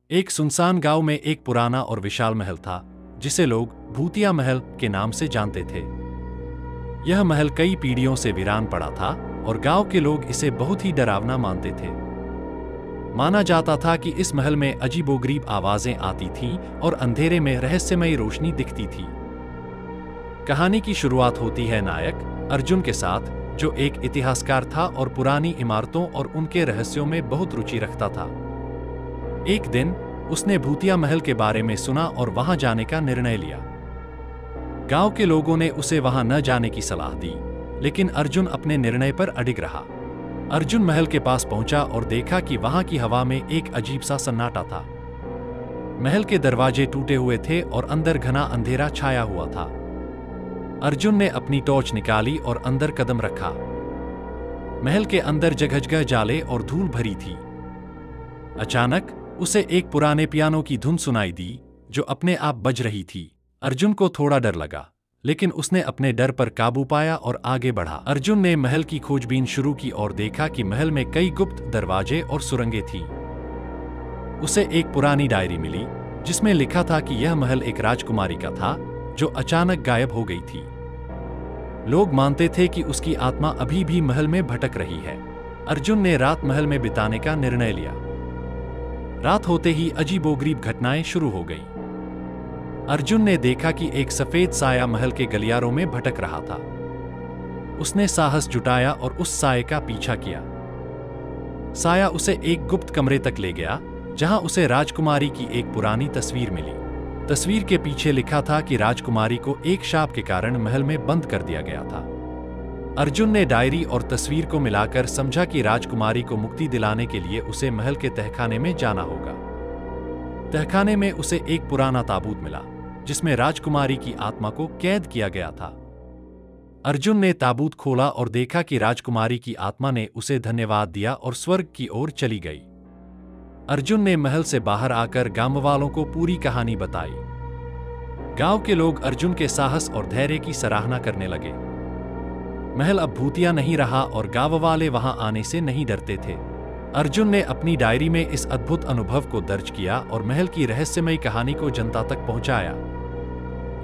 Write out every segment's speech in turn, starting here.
एक सुनसान गांव में एक पुराना और विशाल महल था, जिसे लोग भूतिया महल के नाम से जानते थे। यह महल कई पीढ़ियों से वीरान पड़ा था और गांव के लोग इसे बहुत ही डरावना मानते थे। माना जाता था कि इस महल में अजीबोगरीब आवाजें आती थीं और अंधेरे में रहस्यमयी रोशनी दिखती थी। कहानी की शुरुआत होती है नायक अर्जुन के साथ, जो एक इतिहासकार था और पुरानी इमारतों और उनके रहस्यों में बहुत रुचि रखता था। एक दिन उसने भूतिया महल के बारे में सुना और वहां जाने का निर्णय लिया। गांव के लोगों ने उसे वहां न जाने की सलाह दी, लेकिन अर्जुन अपने निर्णय पर अडिग रहा। अर्जुन महल के पास पहुंचा और देखा कि वहां की हवा में एक अजीब सा सन्नाटा था। महल के दरवाजे टूटे हुए थे और अंदर घना अंधेरा छाया हुआ था। अर्जुन ने अपनी टॉर्च निकाली और अंदर कदम रखा। महल के अंदर जगह जाले और धूल भरी थी। अचानक उसे एक पुराने पियानो की धुन सुनाई दी, जो अपने आप बज रही थी। अर्जुन को थोड़ा डर लगा, लेकिन उसने अपने डर पर काबू पाया और आगे बढ़ा। अर्जुन ने महल की खोजबीन शुरू की और देखा कि महल में कई गुप्त दरवाजे और सुरंगें थीं। उसे एक पुरानी डायरी मिली, जिसमें लिखा था कि यह महल एक राजकुमारी का था, जो अचानक गायब हो गई थी। लोग मानते थे कि उसकी आत्मा अभी भी महल में भटक रही है। अर्जुन ने रात महल में बिताने का निर्णय लिया। रात होते ही अजीबोगरीब घटनाएं शुरू हो गईं। अर्जुन ने देखा कि एक सफेद साया महल के गलियारों में भटक रहा था। उसने साहस जुटाया और उस साये का पीछा किया। साया उसे एक गुप्त कमरे तक ले गया, जहां उसे राजकुमारी की एक पुरानी तस्वीर मिली। तस्वीर के पीछे लिखा था कि राजकुमारी को एक शाप के कारण महल में बंद कर दिया गया था। अर्जुन ने डायरी और तस्वीर को मिलाकर समझा कि राजकुमारी को मुक्ति दिलाने के लिए उसे महल के तहखाने में जाना होगा। तहखाने में उसे एक पुराना ताबूत मिला, जिसमें राजकुमारी की आत्मा को कैद किया गया था। अर्जुन ने ताबूत खोला और देखा कि राजकुमारी की आत्मा ने उसे धन्यवाद दिया और स्वर्ग की ओर चली गई। अर्जुन ने महल से बाहर आकर गांव वालों को पूरी कहानी बताई। गांव के लोग अर्जुन के साहस और धैर्य की सराहना करने लगे। महल अब भूतिया नहीं रहा और गांव वाले वहां आने से नहीं डरते थे। अर्जुन ने अपनी डायरी में इस अद्भुत अनुभव को दर्ज किया और महल की रहस्यमयी कहानी को जनता तक पहुंचाया।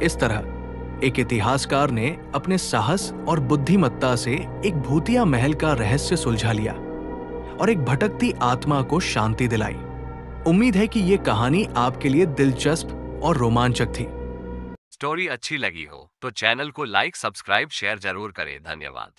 इस तरह एक इतिहासकार ने अपने साहस और बुद्धिमत्ता से एक भूतिया महल का रहस्य सुलझा लिया और एक भटकती आत्मा को शांति दिलाई। उम्मीद है कि ये कहानी आपके लिए दिलचस्प और रोमांचक थी। स्टोरी अच्छी लगी हो तो चैनल को लाइक, सब्सक्राइब, शेयर जरूर करें। धन्यवाद।